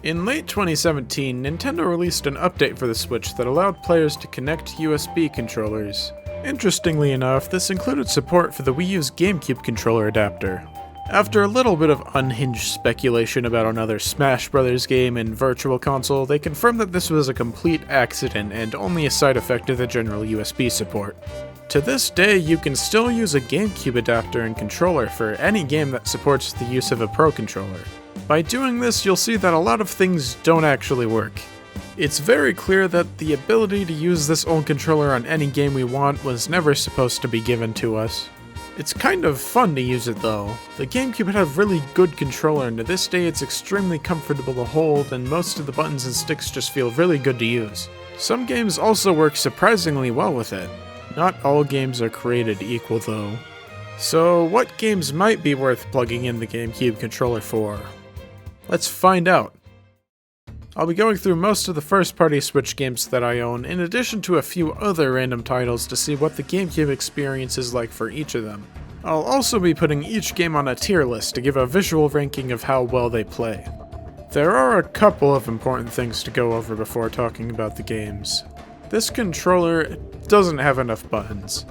In late 2017, Nintendo released an update for the Switch that allowed players to connect USB controllers. Interestingly enough, this included support for the Wii U's GameCube controller adapter. After a little bit of unhinged speculation about another Smash Bros. Game in Virtual Console, they confirmed that this was a complete accident and only a side effect of the general USB support. To this day, you can still use a GameCube adapter and controller for any game that supports the use of a Pro controller. By doing this, you'll see that a lot of things don't actually work. It's very clear that the ability to use this old controller on any game we want was never supposed to be given to us. It's kind of fun to use it though. The GameCube had a really good controller, and to this day it's extremely comfortable to hold, and most of the buttons and sticks just feel really good to use. Some games also work surprisingly well with it. Not all games are created equal though. So what games might be worth plugging in the GameCube controller for? Let's find out. I'll be going through most of the first-party Switch games that I own, in addition to a few other random titles to see what the GameCube experience is like for each of them. I'll also be putting each game on a tier list to give a visual ranking of how well they play. There are a couple of important things to go over before talking about the games. This controller doesn't have enough buttons.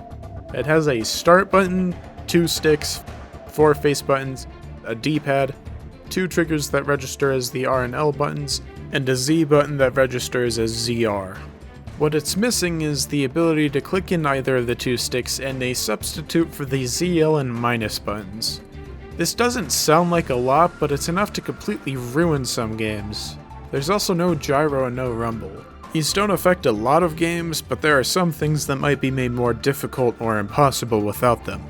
It has a start button, 2 sticks, 4 face buttons, a D-pad, 2 triggers that register as the R and L buttons, and a Z button that registers as ZR. What it's missing is the ability to click in either of the 2 sticks and a substitute for the ZL and minus buttons. This doesn't sound like a lot, but it's enough to completely ruin some games. There's also no gyro and no rumble. These don't affect a lot of games, but there are some things that might be made more difficult or impossible without them.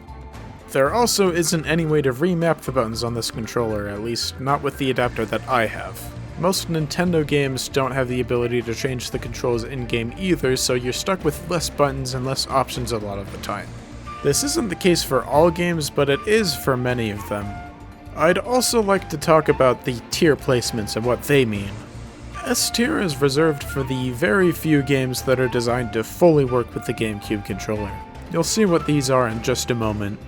There also isn't any way to remap the buttons on this controller, at least not with the adapter that I have. Most Nintendo games don't have the ability to change the controls in-game either, so you're stuck with less buttons and less options a lot of the time. This isn't the case for all games, but it is for many of them. I'd also like to talk about the tier placements and what they mean. S tier is reserved for the very few games that are designed to fully work with the GameCube controller. You'll see what these are in just a moment.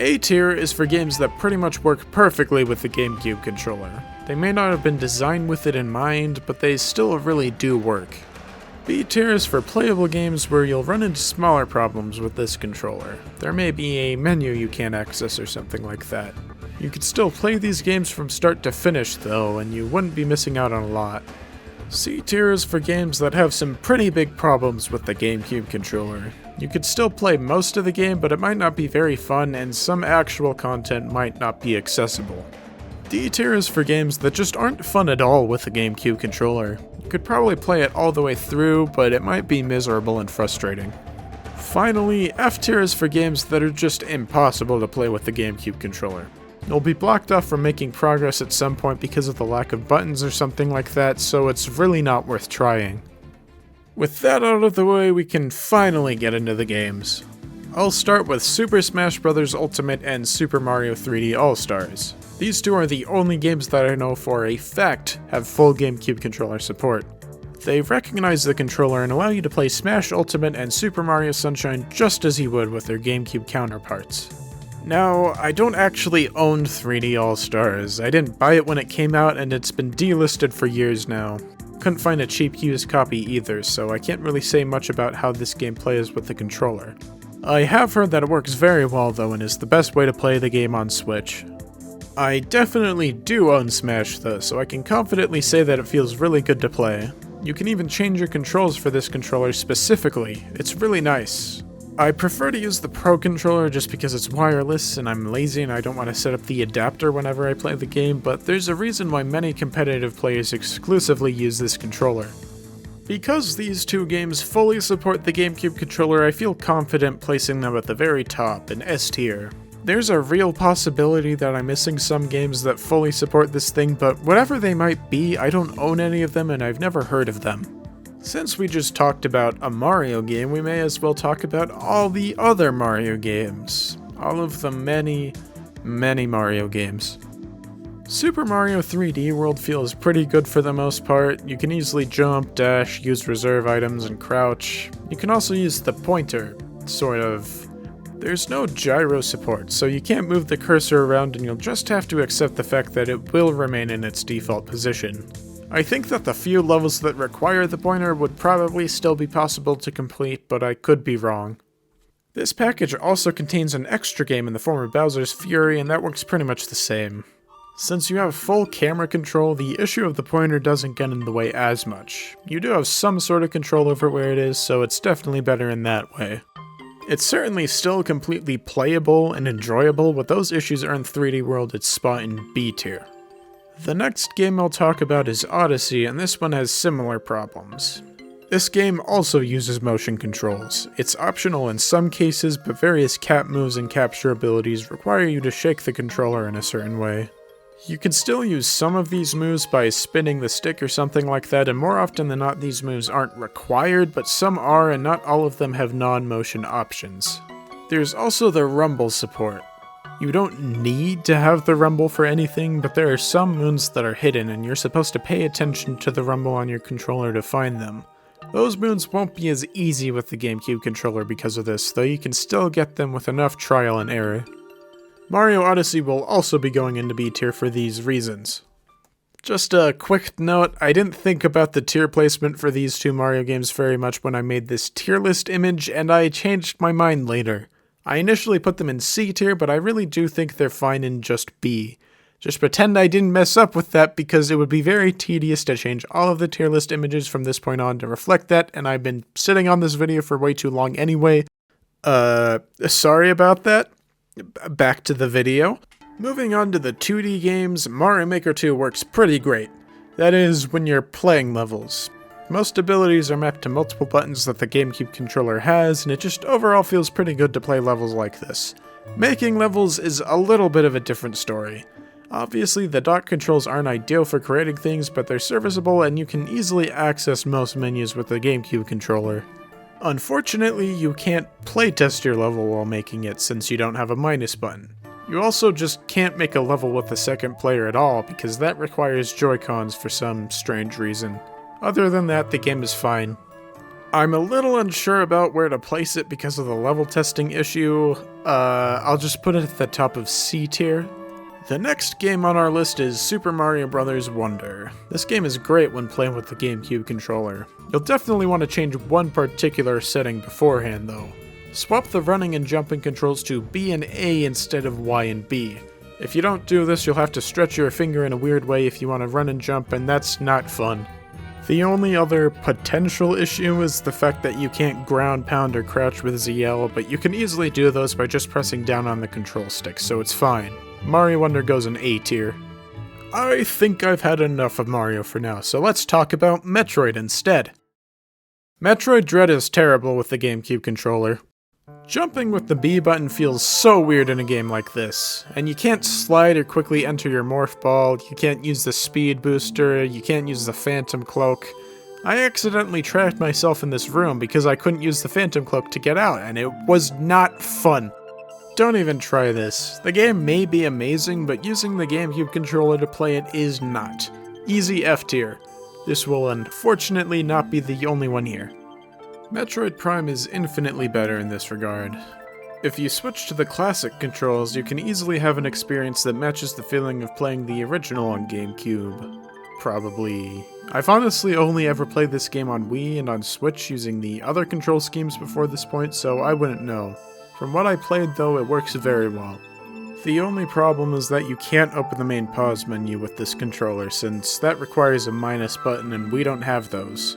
A tier is for games that pretty much work perfectly with the GameCube controller. They may not have been designed with it in mind, but they still really do work. B tier is for playable games where you'll run into smaller problems with this controller. There may be a menu you can't access or something like that. You could still play these games from start to finish though, and you wouldn't be missing out on a lot. C tier is for games that have some pretty big problems with the GameCube controller. You could still play most of the game, but it might not be very fun, and some actual content might not be accessible. D tier is for games that just aren't fun at all with the GameCube controller. You could probably play it all the way through, but it might be miserable and frustrating. Finally, F tier is for games that are just impossible to play with the GameCube controller. You'll be blocked off from making progress at some point because of the lack of buttons or something like that, so it's really not worth trying. With that out of the way, we can finally get into the games. I'll start with Super Smash Bros. Ultimate and Super Mario 3D All-Stars. These two are the only games that I know for a fact have full GameCube controller support. They recognize the controller and allow you to play Smash Ultimate and Super Mario Sunshine just as you would with their GameCube counterparts. Now, I don't actually own 3D All-Stars. I didn't buy it when it came out, and it's been delisted for years now. Couldn't find a cheap used copy either, so I can't really say much about how this game plays with the controller. I have heard that it works very well though, and is the best way to play the game on Switch. I definitely do own Smash though, so I can confidently say that it feels really good to play. You can even change your controls for this controller specifically. It's really nice. I prefer to use the Pro controller just because it's wireless and I'm lazy and I don't want to set up the adapter whenever I play the game, but there's a reason why many competitive players exclusively use this controller. Because these two games fully support the GameCube controller, I feel confident placing them at the very top, in S tier. There's a real possibility that I'm missing some games that fully support this thing, but whatever they might be, I don't own any of them and I've never heard of them. Since we just talked about a Mario game, we may as well talk about all the other Mario games. All of the many Mario games. Super Mario 3D World feels pretty good for the most part. You can easily jump, dash, use reserve items, and crouch. You can also use the pointer, sort of. There's no gyro support, so you can't move the cursor around and you'll just have to accept the fact that it will remain in its default position. I think that the few levels that require the pointer would probably still be possible to complete, but I could be wrong. This package also contains an extra game in the form of Bowser's Fury, and that works pretty much the same. Since you have full camera control, the issue of the pointer doesn't get in the way as much. You do have some sort of control over where it is, so it's definitely better in that way. It's certainly still completely playable and enjoyable, but those issues earn 3D World its spot in B tier. The next game I'll talk about is Odyssey, and this one has similar problems. This game also uses motion controls. It's optional in some cases, but various cap moves and capture abilities require you to shake the controller in a certain way. You can still use some of these moves by spinning the stick or something like that, and more often than not these moves aren't required, but some are, and not all of them have non-motion options. There's also the rumble support. You don't need to have the rumble for anything, but there are some moves that are hidden, and you're supposed to pay attention to the rumble on your controller to find them. Those moves won't be as easy with the GameCube controller because of this, though you can still get them with enough trial and error. Mario Odyssey will also be going into B tier for these reasons. Just a quick note, I didn't think about the tier placement for these two Mario games very much when I made this tier list image, and I changed my mind later. I initially put them in C tier, but I really do think they're fine in just B. Just pretend I didn't mess up with that because it would be very tedious to change all of the tier list images from this point on to reflect that, and I've been sitting on this video for way too long anyway. Sorry about that. Back to the video. Moving on to the 2D games, Mario Maker 2 works pretty great. That is, when you're playing levels. Most abilities are mapped to multiple buttons that the GameCube controller has, and it just overall feels pretty good to play levels like this. Making levels is a little bit of a different story. Obviously, the dock controls aren't ideal for creating things, but they're serviceable and you can easily access most menus with the GameCube controller. Unfortunately, you can't playtest your level while making it since you don't have a minus button. You also just can't make a level with a second player at all because that requires Joy-Cons for some strange reason. Other than that, the game is fine. I'm a little unsure about where to place it because of the level testing issue. I'll just put it at the top of C tier. The next game on our list is Super Mario Bros. Wonder. This game is great when playing with the GameCube controller. You'll definitely want to change one particular setting beforehand though. Swap the running and jumping controls to B and A instead of Y and B. If you don't do this, you'll have to stretch your finger in a weird way if you want to run and jump, and that's not fun. The only other potential issue is the fact that you can't ground, pound, or crouch with ZL, but you can easily do those by just pressing down on the control stick, so it's fine. Mario Wonder goes in A tier. I think I've had enough of Mario for now, so let's talk about Metroid instead. Metroid Dread is terrible with the GameCube controller. Jumping with the B button feels so weird in a game like this, and you can't slide or quickly enter your morph ball, you can't use the speed booster, you can't use the phantom cloak. I accidentally trapped myself in this room because I couldn't use the phantom cloak to get out, and it was not fun. Don't even try this. The game may be amazing, but using the GameCube controller to play it is not. Easy F tier. This will unfortunately not be the only one here. Metroid Prime is infinitely better in this regard. If you switch to the classic controls, you can easily have an experience that matches the feeling of playing the original on GameCube. Probably. I've honestly only ever played this game on Wii and on Switch using the other control schemes before this point, so I wouldn't know. From what I played though, it works very well. The only problem is that you can't open the main pause menu with this controller, since that requires a minus button and we don't have those.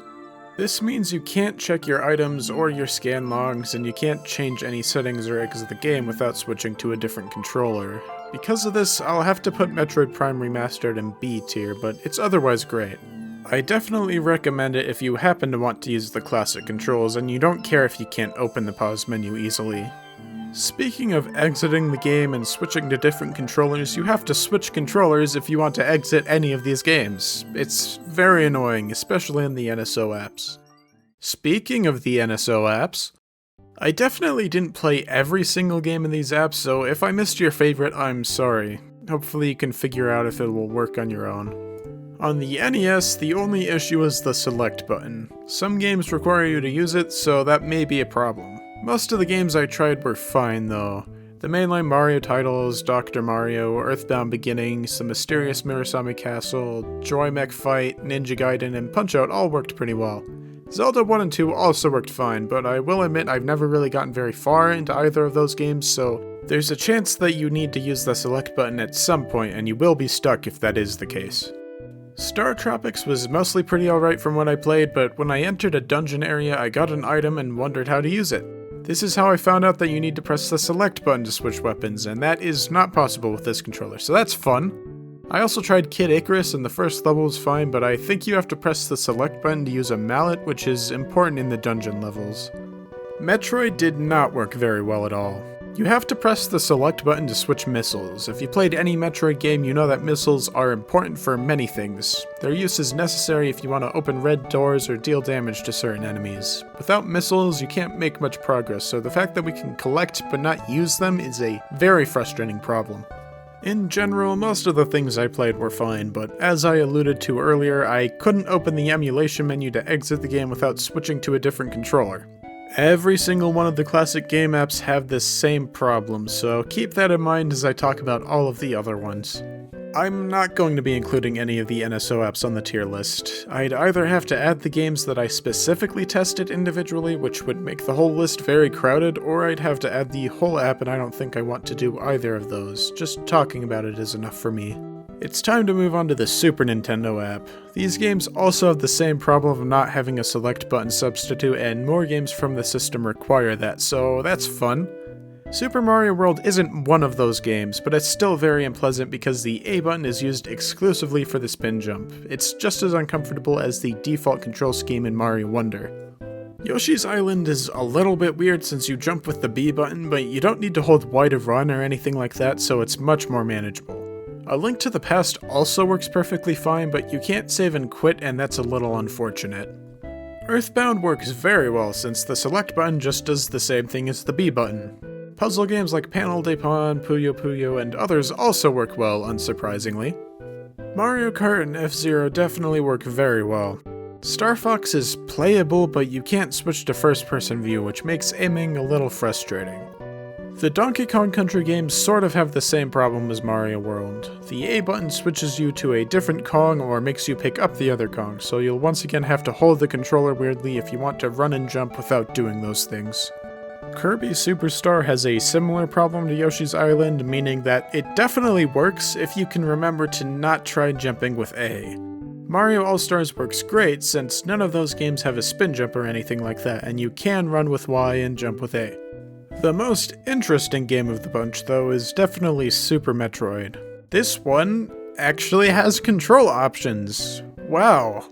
This means you can't check your items or your scan logs, and you can't change any settings or exit the game without switching to a different controller. Because of this, I'll have to put Metroid Prime Remastered in B tier, but it's otherwise great. I definitely recommend it if you happen to want to use the classic controls and you don't care if you can't open the pause menu easily. Speaking of exiting the game and switching to different controllers, you have to switch controllers if you want to exit any of these games. It's very annoying, especially in the NSO apps. Speaking of the NSO apps, I definitely didn't play every single game in these apps, so if I missed your favorite, I'm sorry. Hopefully you can figure out if it will work on your own. On the NES, the only issue is the select button. Some games require you to use it, so that may be a problem. Most of the games I tried were fine though. The mainline Mario titles, Dr. Mario, EarthBound Beginnings, The Mysterious Mirasame Castle, Joy Mech Fight, Ninja Gaiden, and Punch-Out all worked pretty well. Zelda 1 and 2 also worked fine, but I will admit I've never really gotten very far into either of those games, so there's a chance that you need to use the select button at some point, and you will be stuck if that is the case. Star Tropics was mostly pretty alright from what I played, but when I entered a dungeon area I got an item and wondered how to use it. This is how I found out that you need to press the select button to switch weapons, and that is not possible with this controller, so that's fun. I also tried Kid Icarus and the first level was fine, but I think you have to press the select button to use a mallet, which is important in the dungeon levels. Metroid did not work very well at all. You have to press the select button to switch missiles. If you played any Metroid game, you know that missiles are important for many things. Their use is necessary if you want to open red doors or deal damage to certain enemies. Without missiles, you can't make much progress, so the fact that we can collect but not use them is a very frustrating problem. In general, most of the things I played were fine, but as I alluded to earlier, I couldn't open the emulation menu to exit the game without switching to a different controller. Every single one of the classic game apps have this same problem, so keep that in mind as I talk about all of the other ones. I'm not going to be including any of the NSO apps on the tier list. I'd either have to add the games that I specifically tested individually, which would make the whole list very crowded, or I'd have to add the whole app, and I don't think I want to do either of those. Just talking about it is enough for me. It's time to move on to the Super Nintendo app. These games also have the same problem of not having a select button substitute, and more games from the system require that, so that's fun. Super Mario World isn't one of those games, but it's still very unpleasant because the A button is used exclusively for the spin jump. It's just as uncomfortable as the default control scheme in Mario Wonder. Yoshi's Island is a little bit weird since you jump with the B button, but you don't need to hold Y to run or anything like that, so it's much more manageable. A Link to the Past also works perfectly fine, but you can't save and quit, and that's a little unfortunate. EarthBound works very well since the select button just does the same thing as the B button. Puzzle games like Panel de Pon, Puyo Puyo, and others also work well, unsurprisingly. Mario Kart and F-Zero definitely work very well. Star Fox is playable, but you can't switch to first-person view, which makes aiming a little frustrating. The Donkey Kong Country games sort of have the same problem as Mario World. The A button switches you to a different Kong or makes you pick up the other Kong, so you'll once again have to hold the controller weirdly if you want to run and jump without doing those things. Kirby Superstar has a similar problem to Yoshi's Island, meaning that it definitely works if you can remember to not try jumping with A. Mario All-Stars works great since none of those games have a spin jump or anything like that, and you can run with Y and jump with A. The most interesting game of the bunch, though, is definitely Super Metroid. This one actually has control options. Wow.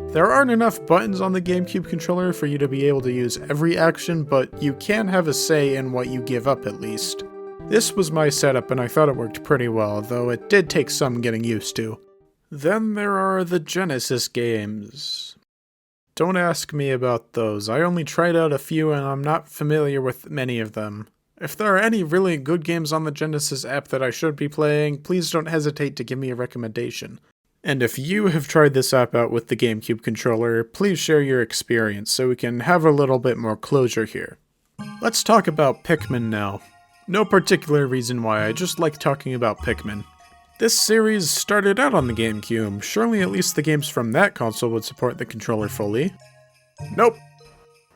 There aren't enough buttons on the GameCube controller for you to be able to use every action, but you can have a say in what you give up at least. This was my setup and I thought it worked pretty well, though it did take some getting used to. Then there are the Genesis games. Don't ask me about those. I only tried out a few and I'm not familiar with many of them. If there are any really good games on the Genesis app that I should be playing, please don't hesitate to give me a recommendation. And if you have tried this app out with the GameCube controller, please share your experience so we can have a little bit more closure here. Let's talk about Pikmin now. No particular reason why, I just like talking about Pikmin. This series started out on the GameCube. Surely at least the games from that console would support the controller fully. Nope.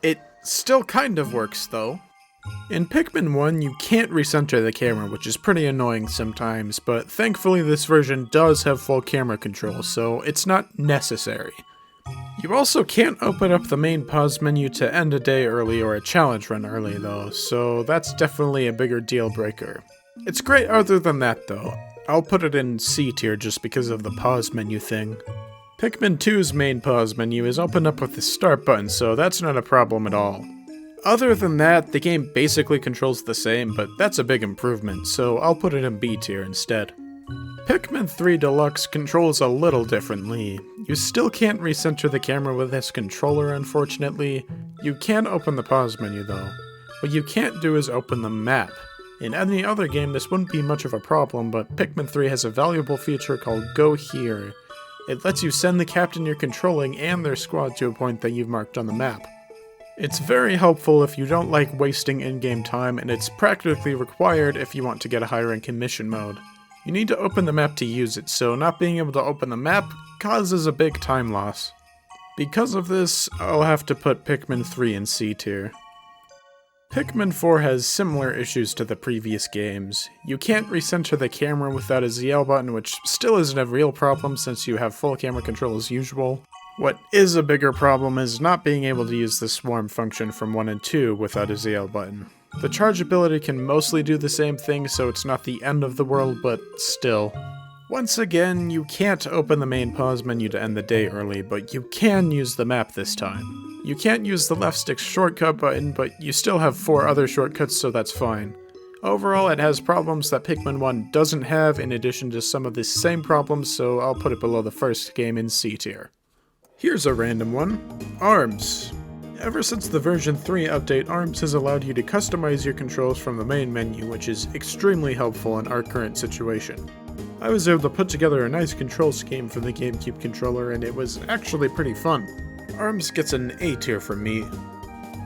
It still kind of works, though. In Pikmin 1, you can't recenter the camera, which is pretty annoying sometimes, but thankfully this version does have full camera control, so it's not necessary. You also can't open up the main pause menu to end a day early or a challenge run early, though, so that's definitely a bigger deal breaker. It's great other than that, though. I'll put it in C tier just because of the pause menu thing. Pikmin 2's main pause menu is opened up with the start button, so that's not a problem at all. Other than that, the game basically controls the same, but that's a big improvement, so I'll put it in B tier instead. Pikmin 3 Deluxe controls a little differently. You still can't recenter the camera with this controller, unfortunately. You can open the pause menu though. What you can't do is open the map. In any other game this wouldn't be much of a problem, but Pikmin 3 has a valuable feature called Go Here. It lets you send the captain you're controlling and their squad to a point that you've marked on the map. It's very helpful if you don't like wasting in-game time, and it's practically required if you want to get a high rank in mission mode. You need to open the map to use it, so not being able to open the map causes a big time loss. Because of this, I'll have to put Pikmin 3 in C tier. Pikmin 4 has similar issues to the previous games. You can't recenter the camera without a ZL button, which still isn't a real problem since you have full camera control as usual. What is a bigger problem is not being able to use the swarm function from 1 and 2 without a ZL button. The charge ability can mostly do the same thing, so it's not the end of the world, but still. Once again, you can't open the main pause menu to end the day early, but you can use the map this time. You can't use the left stick shortcut button, but you still have 4 other shortcuts, so that's fine. Overall, it has problems that Pikmin 1 doesn't have, in addition to some of the same problems, so I'll put it below the first game in C tier. Here's a random one. ARMS. Ever since the version 3 update, ARMS has allowed you to customize your controls from the main menu, which is extremely helpful in our current situation. I was able to put together a nice control scheme for the GameCube controller, and it was actually pretty fun. ARMS gets an A tier from me.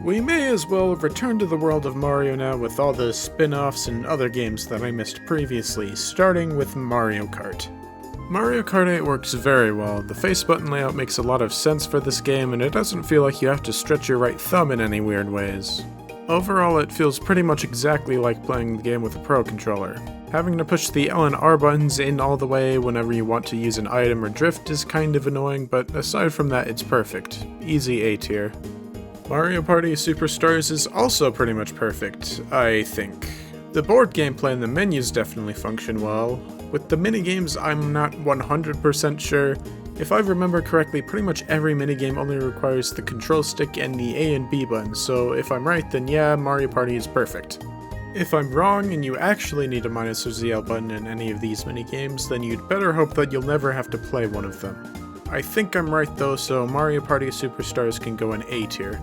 We may as well return to the world of Mario now with all the spin-offs and other games that I missed previously, starting with Mario Kart. Mario Kart 8 works very well. The face button layout makes a lot of sense for this game, and it doesn't feel like you have to stretch your right thumb in any weird ways. Overall, it feels pretty much exactly like playing the game with a Pro controller. Having to push the L and R buttons in all the way whenever you want to use an item or drift is kind of annoying, but aside from that, it's perfect. Easy A tier. Mario Party Superstars is also pretty much perfect, I think. The board gameplay and the menus definitely function well. With the minigames, I'm not 100% sure. If I remember correctly, pretty much every minigame only requires the control stick and the A and B buttons, so if I'm right, then yeah, Mario Party is perfect. If I'm wrong and you actually need a minus or ZL button in any of these minigames, then you'd better hope that you'll never have to play one of them. I think I'm right though, so Mario Party Superstars can go in A tier.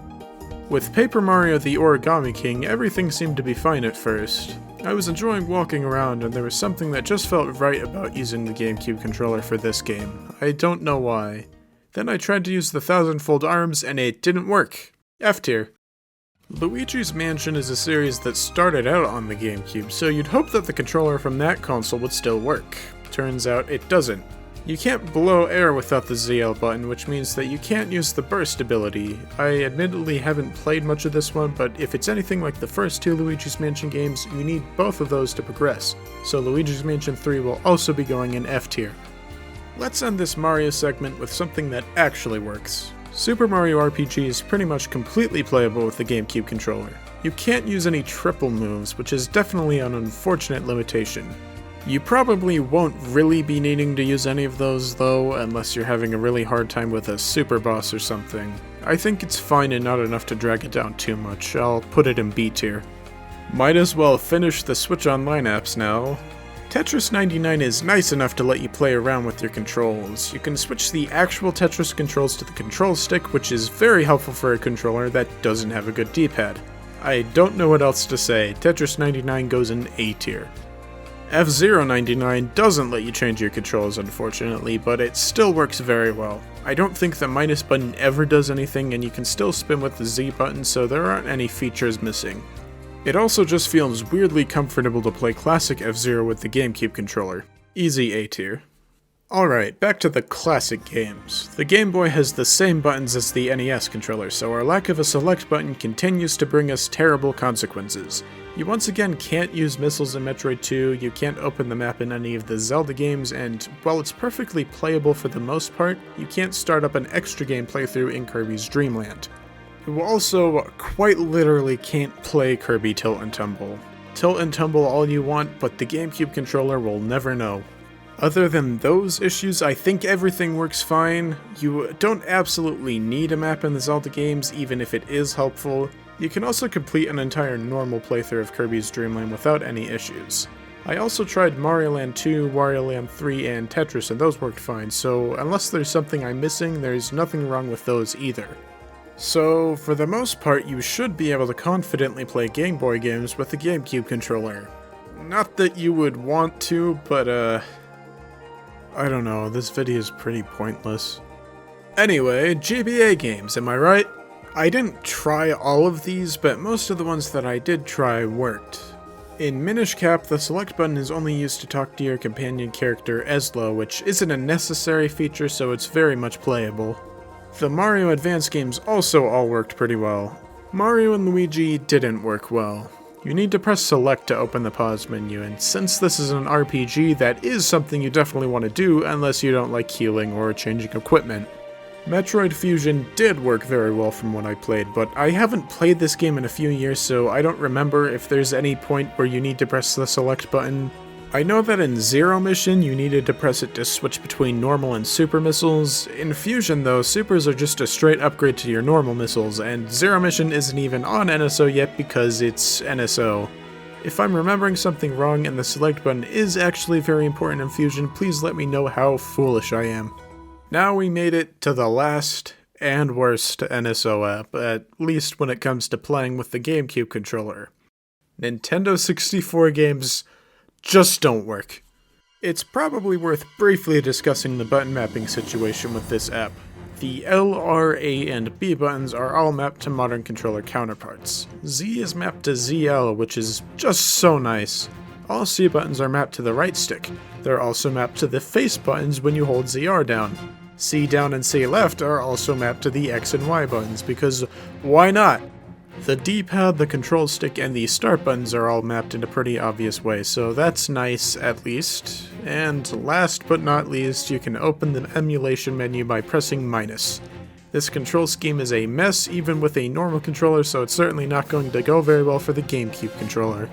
With Paper Mario the Origami King, everything seemed to be fine at first. I was enjoying walking around, and there was something that just felt right about using the GameCube controller for this game. I don't know why. Then I tried to use the thousand-fold arms, and it didn't work. F tier. Luigi's Mansion is a series that started out on the GameCube, so you'd hope that the controller from that console would still work. Turns out it doesn't. You can't blow air without the ZL button, which means that you can't use the burst ability. I admittedly haven't played much of this one, but if it's anything like the first 2 Luigi's Mansion games, you need both of those to progress, so Luigi's Mansion 3 will also be going in F tier. Let's end this Mario segment with something that actually works. Super Mario RPG is pretty much completely playable with the GameCube controller. You can't use any triple moves, which is definitely an unfortunate limitation. You probably won't really be needing to use any of those though, unless you're having a really hard time with a super boss or something. I think it's fine and not enough to drag it down too much. I'll put it in B tier. Might as well finish the Switch Online apps now. Tetris 99 is nice enough to let you play around with your controls. You can switch the actual Tetris controls to the control stick, which is very helpful for a controller that doesn't have a good D-pad. I don't know what else to say. Tetris 99 goes in A tier. F-Zero 99 doesn't let you change your controls, unfortunately, but it still works very well. I don't think the minus button ever does anything, and you can still spin with the Z button, so there aren't any features missing. It also just feels weirdly comfortable to play classic F-Zero with the GameCube controller. Easy A tier. Alright, back to the classic games. The Game Boy has the same buttons as the NES controller, so our lack of a select button continues to bring us terrible consequences. You once again can't use missiles in Metroid 2, you can't open the map in any of the Zelda games, and while it's perfectly playable for the most part, you can't start up an extra game playthrough in Kirby's Dream Land. You also quite literally can't play Kirby Tilt and Tumble. Tilt and tumble all you want, but the GameCube controller will never know. Other than those issues, I think everything works fine. You don't absolutely need a map in the Zelda games, even if it is helpful. You can also complete an entire normal playthrough of Kirby's Dream Land without any issues. I also tried Mario Land 2, Wario Land 3, and Tetris, and those worked fine, so unless there's something I'm missing, there's nothing wrong with those either. So, for the most part, you should be able to confidently play Game Boy games with the GameCube controller. Not that you would want to, but I don't know, this video is pretty pointless. Anyway, GBA games, am I right? I didn't try all of these, but most of the ones that I did try worked. In Minish Cap, the select button is only used to talk to your companion character Eslo, which isn't a necessary feature, so it's very much playable. The Mario Advance games also all worked pretty well. Mario and Luigi didn't work well. You need to press select to open the pause menu, and since this is an RPG, that is something you definitely want to do unless you don't like healing or changing equipment. Metroid Fusion did work very well from what I played, but I haven't played this game in a few years, so I don't remember if there's any point where you need to press the select button. I know that in Zero Mission you needed to press it to switch between normal and super missiles. In Fusion though, supers are just a straight upgrade to your normal missiles, and Zero Mission isn't even on NSO yet because it's NSO. If I'm remembering something wrong and the select button is actually very important in Fusion, please let me know how foolish I am. Now we made it to the last and worst NSO app, at least when it comes to playing with the GameCube controller. Nintendo 64 games just don't work. It's probably worth briefly discussing the button mapping situation with this app. The L, R, A, and B buttons are all mapped to modern controller counterparts. Z is mapped to ZL, which is just so nice. All C buttons are mapped to the right stick. They're also mapped to the face buttons when you hold ZR down. C down and C left are also mapped to the X and Y buttons, because why not? The D-pad, the control stick, and the start buttons are all mapped in a pretty obvious way, so that's nice at least. And last but not least, you can open the emulation menu by pressing minus. This control scheme is a mess even with a normal controller, so it's certainly not going to go very well for the GameCube controller.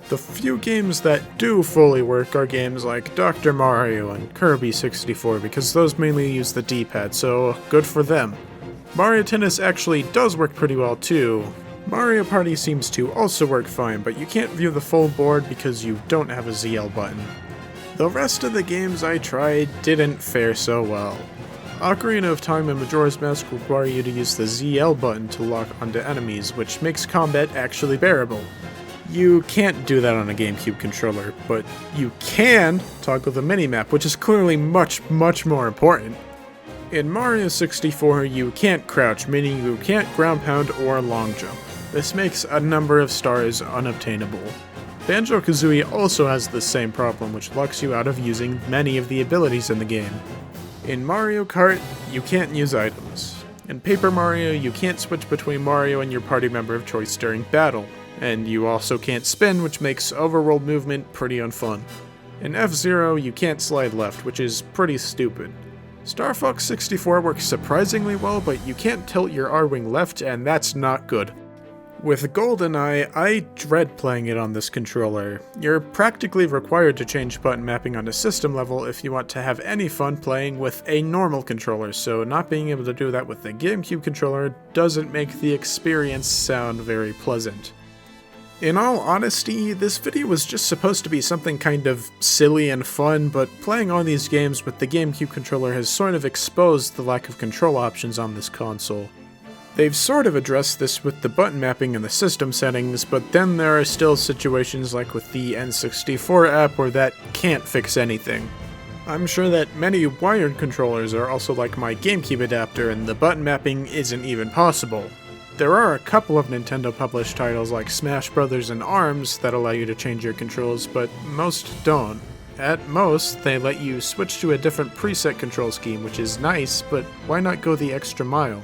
The few games that do fully work are games like Dr. Mario and Kirby 64, because those mainly use the D-pad, so good for them. Mario Tennis actually does work pretty well too. Mario Party seems to also work fine, but you can't view the full board because you don't have a ZL button. The rest of the games I tried didn't fare so well. Ocarina of Time and Majora's Mask require you to use the ZL button to lock onto enemies, which makes combat actually bearable. You can't do that on a GameCube controller, but you can toggle the minimap, which is clearly much more important. In Mario 64, you can't crouch, meaning you can't ground pound or long jump. This makes a number of stars unobtainable. Banjo-Kazooie also has the same problem, which locks you out of using many of the abilities in the game. In Mario Kart, you can't use items. In Paper Mario, you can't switch between Mario and your party member of choice during battle. And you also can't spin, which makes overworld movement pretty unfun. In F-Zero, you can't slide left, which is pretty stupid. Star Fox 64 works surprisingly well, but you can't tilt your R-Wing left, and that's not good. With GoldenEye, I dread playing it on this controller. You're practically required to change button mapping on a system level if you want to have any fun playing with a normal controller, so not being able to do that with the GameCube controller doesn't make the experience sound very pleasant. In all honesty, this video was just supposed to be something kind of silly and fun, but playing all these games with the GameCube controller has sort of exposed the lack of control options on this console. They've sort of addressed this with the button mapping and the system settings, but then there are still situations like with the N64 app where that can't fix anything. I'm sure that many wired controllers are also like my GameCube adapter and the button mapping isn't even possible. There are a couple of Nintendo-published titles like Smash Bros. And ARMS that allow you to change your controls, but most don't. At most, they let you switch to a different preset control scheme, which is nice, but why not go the extra mile?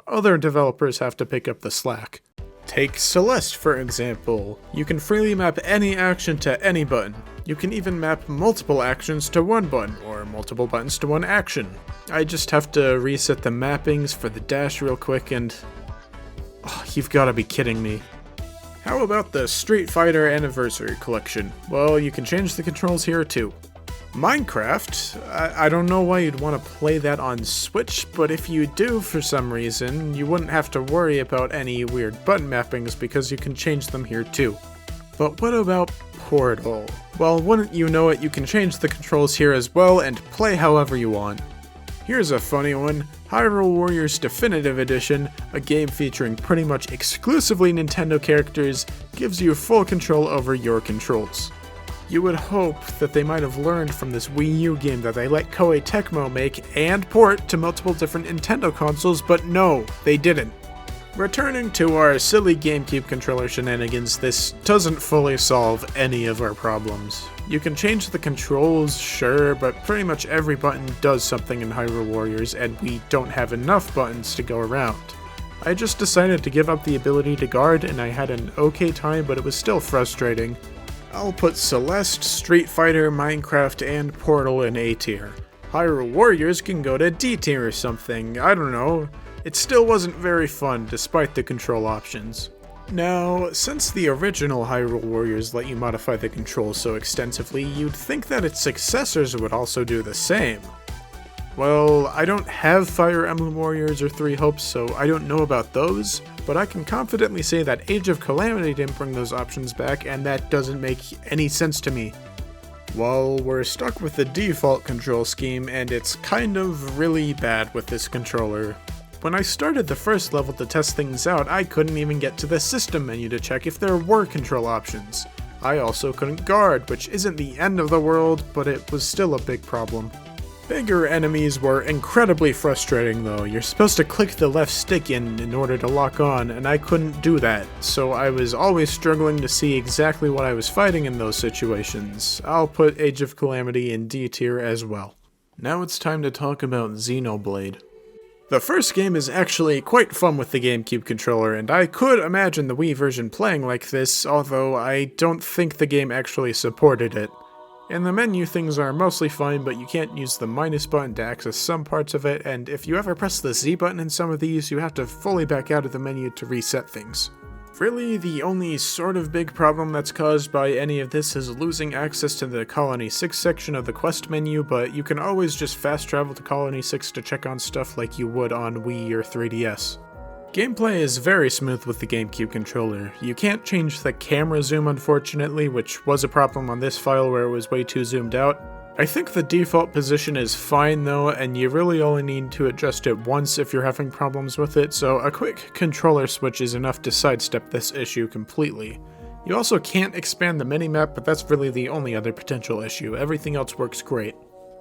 Other developers have to pick up the slack. Take Celeste, for example. You can freely map any action to any button. You can even map multiple actions to one button, or multiple buttons to one action. I just have to reset the mappings for the dash real quick and... oh, you've gotta be kidding me. How about the Street Fighter Anniversary Collection? Well, you can change the controls here too. Minecraft? I don't know why you'd want to play that on Switch, but if you do for some reason, you wouldn't have to worry about any weird button mappings because you can change them here too. But what about Portal? Well, wouldn't you know it, you can change the controls here as well and play however you want. Here's a funny one. Hyrule Warriors Definitive Edition, a game featuring pretty much exclusively Nintendo characters, gives you full control over your controls. You would hope that they might have learned from this Wii U game that they let Koei Tecmo make and port to multiple different Nintendo consoles, but no, they didn't. Returning to our silly GameCube controller shenanigans, this doesn't fully solve any of our problems. You can change the controls, sure, but pretty much every button does something in Hyrule Warriors, and we don't have enough buttons to go around. I just decided to give up the ability to guard, and I had an okay time, but it was still frustrating. I'll put Celeste, Street Fighter, Minecraft, and Portal in A tier. Hyrule Warriors can go to D tier or something, I don't know. It still wasn't very fun, despite the control options. Now, since the original Hyrule Warriors let you modify the controls so extensively, you'd think that its successors would also do the same. Well, I don't have Fire Emblem Warriors or Three Hopes, so I don't know about those, but I can confidently say that Age of Calamity didn't bring those options back, and that doesn't make any sense to me. Well, we're stuck with the default control scheme, and it's kind of really bad with this controller. When I started the first level to test things out, I couldn't even get to the system menu to check if there were control options. I also couldn't guard, which isn't the end of the world, but it was still a big problem. Bigger enemies were incredibly frustrating though. You're supposed to click the left stick in order to lock on, and I couldn't do that, so I was always struggling to see exactly what I was fighting in those situations. I'll put Age of Calamity in D tier as well. Now it's time to talk about Xenoblade. The first game is actually quite fun with the GameCube controller, and I could imagine the Wii version playing like this, although I don't think the game actually supported it. In the menu, things are mostly fine, but you can't use the minus button to access some parts of it, and if you ever press the Z button in some of these, you have to fully back out of the menu to reset things. Really, the only sort of big problem that's caused by any of this is losing access to the Colony 6 section of the quest menu, but you can always just fast travel to Colony 6 to check on stuff like you would on Wii or 3DS. Gameplay is very smooth with the GameCube controller. You can't change the camera zoom unfortunately, which was a problem on this file where it was way too zoomed out. I think the default position is fine though, and you really only need to adjust it once if you're having problems with it, so a quick controller switch is enough to sidestep this issue completely. You also can't expand the minimap, but that's really the only other potential issue. Everything else works great.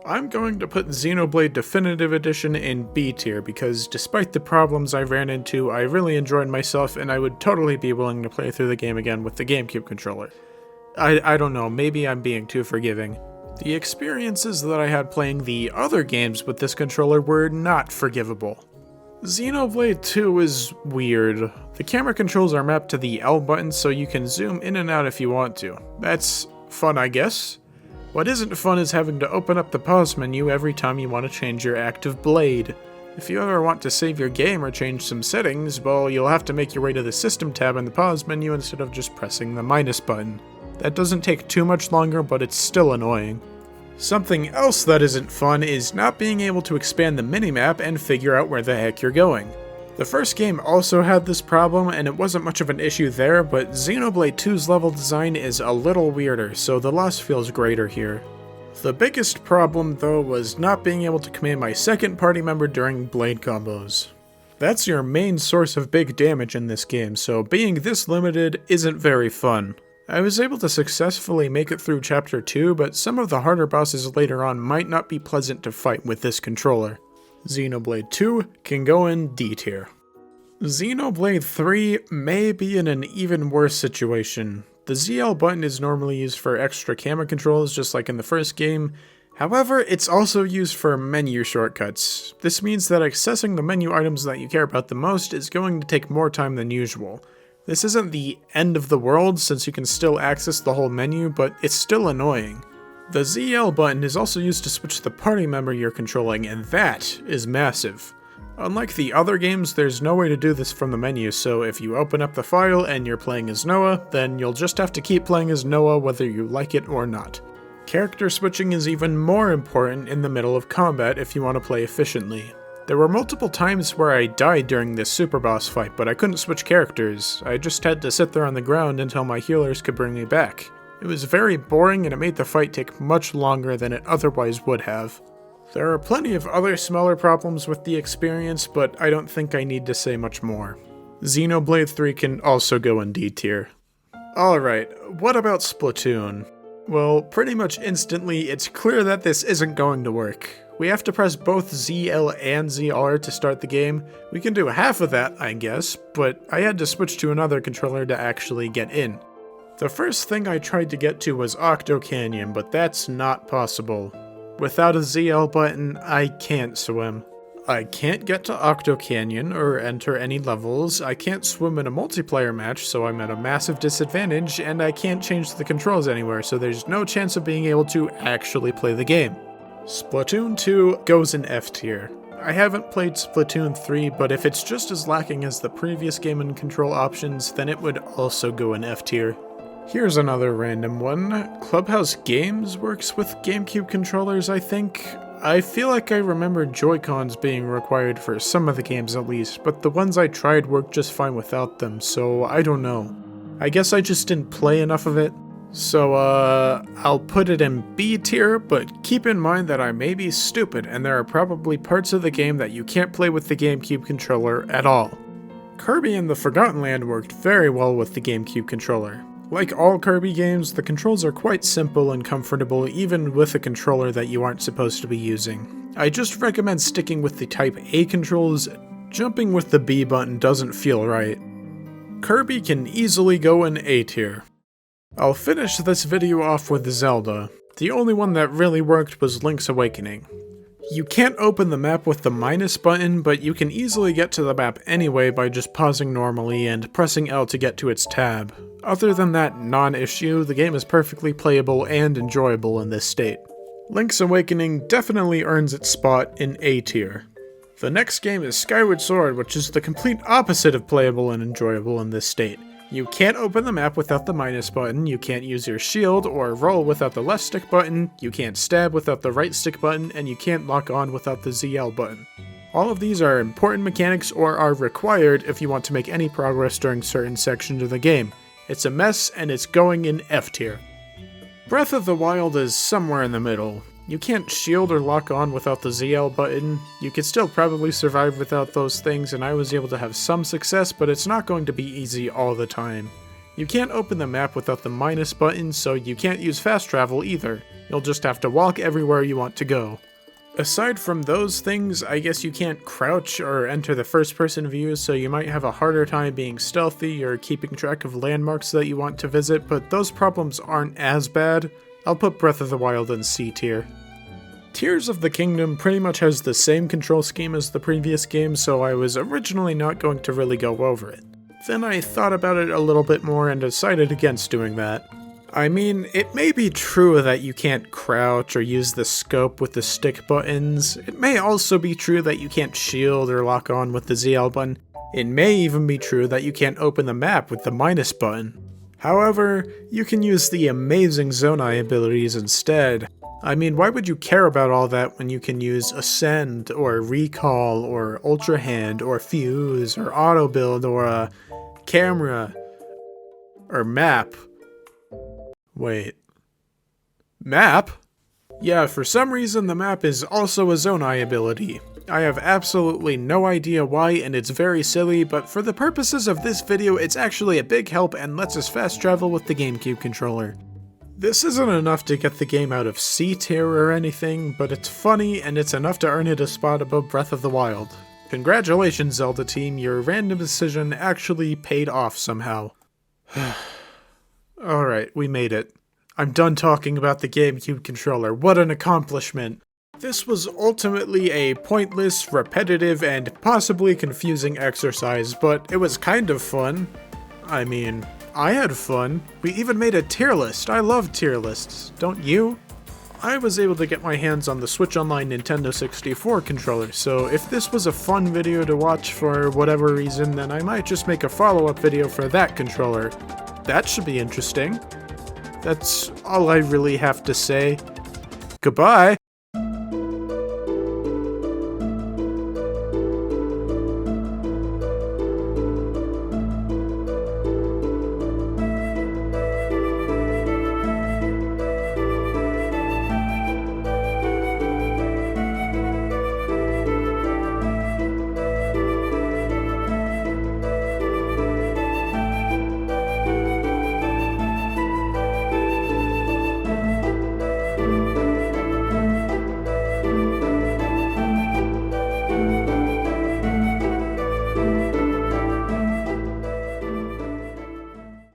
I'm going to put Xenoblade Definitive Edition in B tier because despite the problems I ran into, I really enjoyed myself and I would totally be willing to play through the game again with the GameCube controller. I don't know, maybe I'm being too forgiving. The experiences that I had playing the other games with this controller were not forgivable. Xenoblade 2 is weird. The camera controls are mapped to the L button so you can zoom in and out if you want to. That's fun, I guess. What isn't fun is having to open up the pause menu every time you want to change your active blade. If you ever want to save your game or change some settings, well, you'll have to make your way to the System tab in the pause menu instead of just pressing the minus button. That doesn't take too much longer, but it's still annoying. Something else that isn't fun is not being able to expand the minimap and figure out where the heck you're going. The first game also had this problem, and it wasn't much of an issue there, but Xenoblade 2's level design is a little weirder, so the loss feels greater here. The biggest problem, though, was not being able to command my second party member during blade combos. That's your main source of big damage in this game, so being this limited isn't very fun. I was able to successfully make it through Chapter 2, but some of the harder bosses later on might not be pleasant to fight with this controller. Xenoblade 2 can go in D tier. Xenoblade 3 may be in an even worse situation. The ZL button is normally used for extra camera controls just like in the first game. However, it's also used for menu shortcuts. This means that accessing the menu items that you care about the most is going to take more time than usual. This isn't the end of the world since you can still access the whole menu, but it's still annoying. The ZL button is also used to switch the party member you're controlling, and that is massive. Unlike the other games, there's no way to do this from the menu, so if you open up the file and you're playing as Noah, then you'll just have to keep playing as Noah whether you like it or not. Character switching is even more important in the middle of combat if you want to play efficiently. There were multiple times where I died during this super boss fight, but I couldn't switch characters. I just had to sit there on the ground until my healers could bring me back. It was very boring and it made the fight take much longer than it otherwise would have. There are plenty of other smaller problems with the experience, but I don't think I need to say much more. Xenoblade 3 can also go in D tier. Alright, what about Splatoon? Well, pretty much instantly, it's clear that this isn't going to work. We have to press both ZL and ZR to start the game. We can do half of that, I guess, but I had to switch to another controller to actually get in. The first thing I tried to get to was Octo Canyon, but that's not possible. Without a ZL button, I can't swim. I can't get to Octo Canyon or enter any levels, I can't swim in a multiplayer match, so I'm at a massive disadvantage, and I can't change the controls anywhere, so there's no chance of being able to actually play the game. Splatoon 2 goes in F tier. I haven't played Splatoon 3, but if it's just as lacking as the previous game and control options, then it would also go in F tier. Here's another random one. Clubhouse Games works with GameCube controllers, I think. I feel like I remember Joy-Cons being required for some of the games at least, but the ones I tried worked just fine without them, so I don't know. I guess I just didn't play enough of it. So, I'll put it in B tier, but keep in mind that I may be stupid, and there are probably parts of the game that you can't play with the GameCube controller at all. Kirby and the Forgotten Land worked very well with the GameCube controller. Like all Kirby games, the controls are quite simple and comfortable even with a controller that you aren't supposed to be using. I just recommend sticking with the Type A controls, jumping with the B button doesn't feel right. Kirby can easily go in A tier. I'll finish this video off with Zelda. The only one that really worked was Link's Awakening. You can't open the map with the minus button, but you can easily get to the map anyway by just pausing normally and pressing L to get to its tab. Other than that non-issue, the game is perfectly playable and enjoyable in this state. Link's Awakening definitely earns its spot in A tier. The next game is Skyward Sword, which is the complete opposite of playable and enjoyable in this state. You can't open the map without the minus button, you can't use your shield or roll without the left stick button, you can't stab without the right stick button, and you can't lock on without the ZL button. All of these are important mechanics or are required if you want to make any progress during certain sections of the game. It's a mess and it's going in F tier. Breath of the Wild is somewhere in the middle. You can't shield or lock on without the ZL button. You could still probably survive without those things, and I was able to have some success, but it's not going to be easy all the time. You can't open the map without the minus button, so you can't use fast travel either. You'll just have to walk everywhere you want to go. Aside from those things, I guess you can't crouch or enter the first-person view, so you might have a harder time being stealthy or keeping track of landmarks that you want to visit, but those problems aren't as bad. I'll put Breath of the Wild in C tier. Tears of the Kingdom pretty much has the same control scheme as the previous game, so I was originally not going to really go over it. Then I thought about it a little bit more and decided against doing that. I mean, it may be true that you can't crouch or use the scope with the stick buttons. It may also be true that you can't shield or lock on with the ZL button. It may even be true that you can't open the map with the minus button. However, you can use the amazing Zonai abilities instead. I mean, why would you care about all that when you can use Ascend, or Recall, or Ultra Hand, or Fuse, or Auto Build, or a Camera, or Map? Wait. Map? Yeah, for some reason the map is also a Zonai ability. I have absolutely no idea why, and it's very silly, but for the purposes of this video, it's actually a big help and lets us fast travel with the GameCube controller. This isn't enough to get the game out of C tier or anything, but it's funny and it's enough to earn it a spot above Breath of the Wild. Congratulations, Zelda team, your random decision actually paid off somehow. Alright, we made it. I'm done talking about the GameCube controller. What an accomplishment! This was ultimately a pointless, repetitive, and possibly confusing exercise, but it was kind of fun. I mean, I had fun. We even made a tier list. I love tier lists, don't you? I was able to get my hands on the Switch Online Nintendo 64 controller, so if this was a fun video to watch for whatever reason, then I might just make a follow-up video for that controller. That should be interesting. That's all I really have to say. Goodbye!